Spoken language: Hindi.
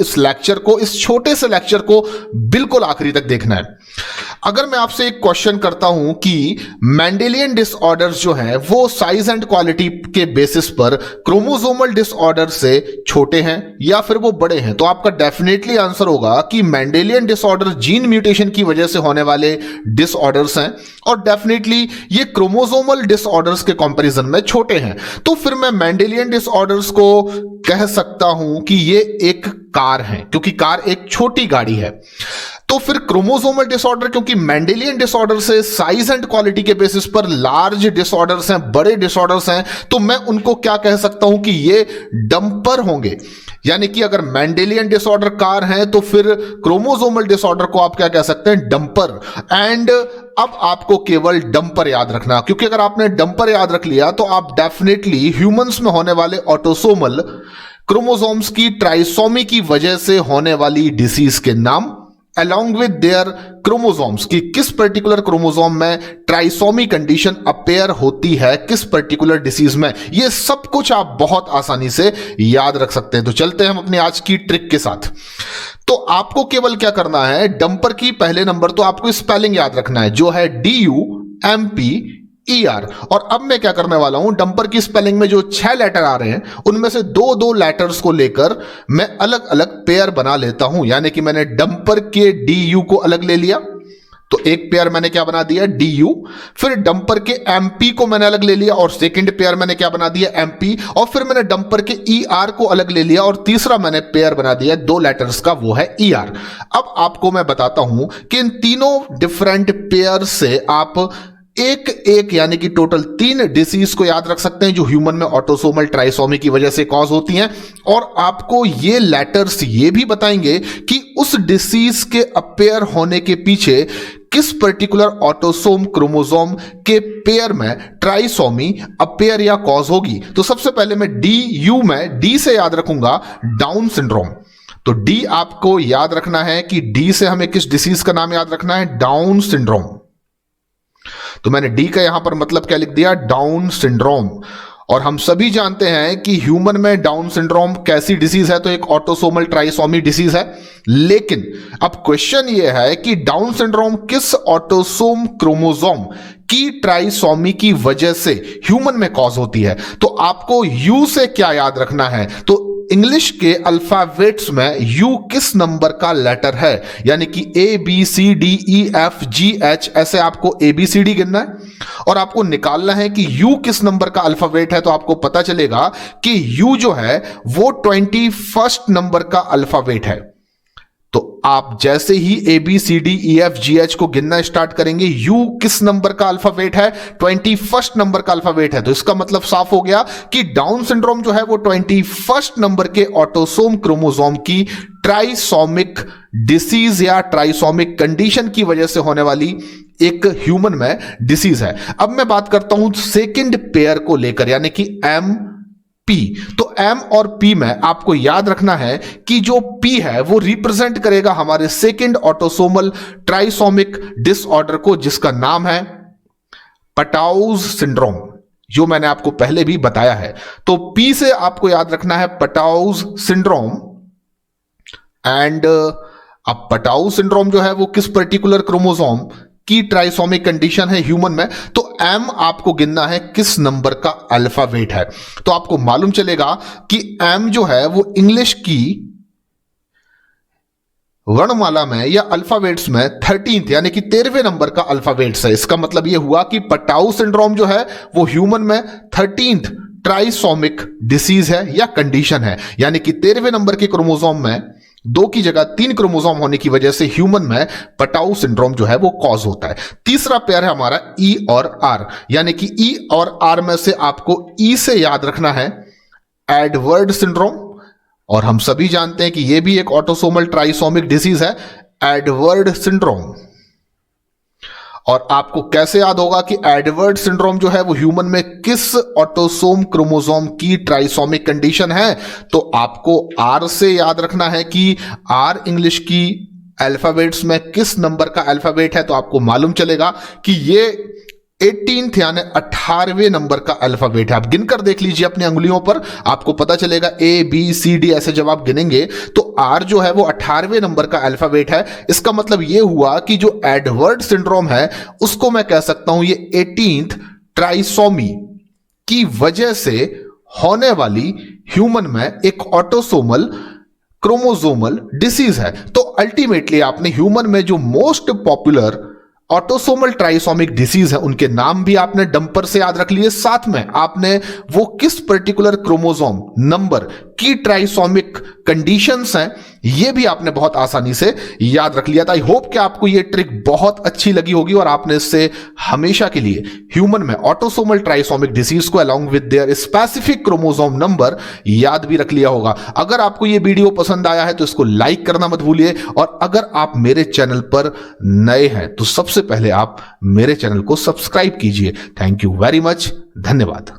इस लेक्चर को, इस छोटे से लेक्चर को बिल्कुल आखिरी तक देखना है। अगर मैं आपसे एक क्वेश्चन करता हूं कि मेंडेलियन डिसऑर्डर्स जो हैं वो साइज एंड क्वालिटी के बेसिस पर क्रोमोसोमल डिसऑर्डर से छोटे हैं या फिर वो बड़े हैं, तो आपका डेफिनेटली आंसर होगा कि मेंडेलियन डिसऑर्डर जीन म्यूटेशन की वजह से होने वाले डिसऑर्डर्स हैं और डेफिनेटली ये क्रोमोसोमल डिसऑर्डर्स के कंपैरिजन में छोटे हैं। तो फिर मैं मेंडेलियन डिसऑर्डर्स को कह सकता हूं कि ये एक कार है, क्योंकि कार एक छोटी गाड़ी है। तो फिर क्रोमोसोमल डिसऑर्डर, क्योंकि मेंडेलियन डिसऑर्डर से साइज एंड क्वालिटी के बेसिस पर लार्ज डिसऑर्डर्स हैं, बड़े डिसऑर्डर्स हैं, तो मैं उनको क्या कह सकता हूं कि ये डंपर होंगे। यानी कि अगर मेंडेलियन डिसऑर्डर कार है तो फिर क्रोमोसोमल डिसऑर्डर को आप क्या कह सकते हैं, डंपर। एंड अब आपको केवल डंपर याद रखना, क्योंकि अगर आपने डंपर याद रख लिया तो आप डेफिनेटली ह्यूमंस में होने वाले ऑटोसोमल क्रोमोसोम्स की ट्राइसोमी की वजह से होने वाली डिसीज के नाम अलॉन्ग विद देयर क्रोमोसोम्स की किस पर्टिकुलर क्रोमोसोम में ट्राइसोमी कंडीशन अपेयर होती है किस पर्टिकुलर डिसीज में, ये सब कुछ आप बहुत आसानी से याद रख सकते हैं। तो चलते हैं हम अपनी आज की ट्रिक के साथ। तो आपको केवल क्या करना है, डंपर की पहले नंबर तो आपको स्पेलिंग याद रखना है जो है DUMPER। और अब मैं क्या करने वाला हूं, डंपर की स्पेलिंग में जो 6 लेटर आ रहे हैं उनमें से दो दो लेटर्स को लेकर मैं अलग अलग पेयर बना लेता हूं। यानी कि मैंने डंपर के DU को अलग ले लिया, तो एक पेयर मैंने क्या बना दिया, DU। फिर डंपर के MP को मैंने अलग ले लिया और सेकंड पेयर मैंने क्या बना दिया, MP। और फिर मैंने डंपर के ER को अलग ले लिया और तीसरा मैंने पेयर बना दिया 2 लेटर्स का, वो है ER। अब आपको मैं बताता हूं कि इन तीनों डिफरेंट पेयर से आप एक एक यानी कि टोटल 3 डिसीज को याद रख सकते हैं जो ह्यूमन में ऑटोसोमल ट्राइसोमी की वजह से कॉज होती हैं। और आपको ये लेटर्स ये भी बताएंगे कि उस डिसीज के अपेयर होने के पीछे किस पर्टिकुलर ऑटोसोम क्रोमोसोम के पेयर में ट्राइसोमी अपेयर या कॉज होगी। तो सबसे पहले मैं DU में D से याद रखूंगा डाउन सिंड्रोम। तो D आपको याद रखना है कि D से हमें किस डिसीज का नाम याद रखना है, डाउन सिंड्रोम। तो मैंने D का यहां पर मतलब क्या लिख दिया, डाउन सिंड्रोम। और हम सभी जानते हैं कि ह्यूमन में डाउन सिंड्रोम कैसी डिसीज है, तो एक ऑटोसोमल ट्राइसोमी डिसीज है। लेकिन अब क्वेश्चन यह है कि डाउन सिंड्रोम किस ऑटोसोम क्रोमोसोम की ट्राइसोमी की वजह से ह्यूमन में कॉज होती है। तो आपको U से क्या याद रखना है, तो इंग्लिश के अल्फाबेट्स में U किस नंबर का लेटर है, यानी कि ABCDEFGH ऐसे आपको ABCD गिनना है और आपको निकालना है कि U किस नंबर का अल्फाबेट है। तो आपको पता चलेगा कि U जो है वो 21st नंबर का अल्फाबेट है। तो आप जैसे ही ABCDEFGH को गिनना स्टार्ट करेंगे, U किस नंबर का अल्फाबेट है, 21st नंबर का अल्फाबेट है। तो इसका मतलब साफ हो गया कि डाउन सिंड्रोम जो है वो 21st नंबर के ऑटोसोम क्रोमोसोम की ट्राइसोमिक डिसीज या ट्राइसोमिक कंडीशन की वजह से होने वाली एक ह्यूमन में डिसीज है। अब मैं बात करता हूं सेकंड पेयर को लेकर, यानी कि MP। तो M और P में आपको याद रखना है कि जो P है वो रिप्रेजेंट करेगा हमारे सेकंड ऑटोसोमल ट्राइसोमिक डिसऑर्डर को, जिसका नाम है पटाउज सिंड्रोम, जो मैंने आपको पहले भी बताया है। तो P से आपको याद रखना है पटाउज सिंड्रोम। एंड अब पटाउज सिंड्रोम जो है वो किस पर्टिकुलर क्रोमोसोम की ट्राइसोमिक कंडीशन है ह्यूमन में, तो M आपको गिनना है किस नंबर का अल्फाबेट है। तो आपको मालूम चलेगा कि M जो है वो इंग्लिश की वर्णमाला में या अल्फाबेट्स में 13th यानी कि 13वें नंबर का अल्फाबेट्स है। इसका मतलब यह हुआ कि पटाउ सिंड्रोम जो है वो ह्यूमन में 13th ट्राइसोमिक डिसीज है या कंडीशन है, यानी कि 13वें नंबर के क्रोमोसोम में 2 की जगह 3 क्रोमोसोम होने की वजह से ह्यूमन में पटाउ सिंड्रोम जो है वो कॉज होता है। तीसरा पेयर है हमारा E और R, यानी कि E और R में से आपको E से याद रखना है एडवर्ड सिंड्रोम, और हम सभी जानते हैं कि यह भी एक ऑटोसोमल ट्राइसोमिक डिसीज है, एडवर्ड सिंड्रोम। और आपको कैसे याद होगा कि एडवर्ड सिंड्रोम जो है वो ह्यूमन में किस ऑटोसोम क्रोमोसोम की ट्राइसोमिक कंडीशन है, तो आपको R से याद रखना है कि R इंग्लिश की अल्फाबेट्स में किस नंबर का अल्फाबेट है। तो आपको मालूम चलेगा कि ये 18th यानी 18वें नंबर का अल्फाबेट है। आप गिनकर देख लीजिए अपनी अंगुलियों पर, आपको पता चलेगा A B C D ऐसे जब आप गिनेंगे तो R जो है वो 18वें नंबर का अल्फाबेट है। इसका मतलब ये हुआ कि जो एडवर्ड सिंड्रोम है उसको मैं कह सकता हूं ये 18th ट्राइसोमी की वजह से होने वाली ह्यूमन में एक ऑटोसोमल क्रोमोसोमल डिसीज है। तो अल्टीमेटली आपने ह्यूमन में जो most popular autosomal trisomic disease है उनके नाम भी आपने डंपर से याद रख लिए, साथ में आपने वो किस पर्टिकुलर क्रोमोसोम नंबर की ट्राइसोमिक कंडीशंस हैं ये भी आपने बहुत आसानी से याद रख लिया था। आई होप कि आपको ये ट्रिक बहुत अच्छी लगी होगी और आपने इससे हमेशा के लिए ह्यूमन में ऑटोसोमल ट्राइसोमिक डिसीज को along with their specific chromosome number याद भी रख लिया होगा। अगर आपको ये वीडियो पसंद आया है तो इसको लाइक करना मत भूलिए, और अगर आप मेरे चैनल पर नए हैं तो सबसे पहले आप मेरे चैनल को सब्सक्राइब कीजिए। थैंक यू वेरी मच, धन्यवाद।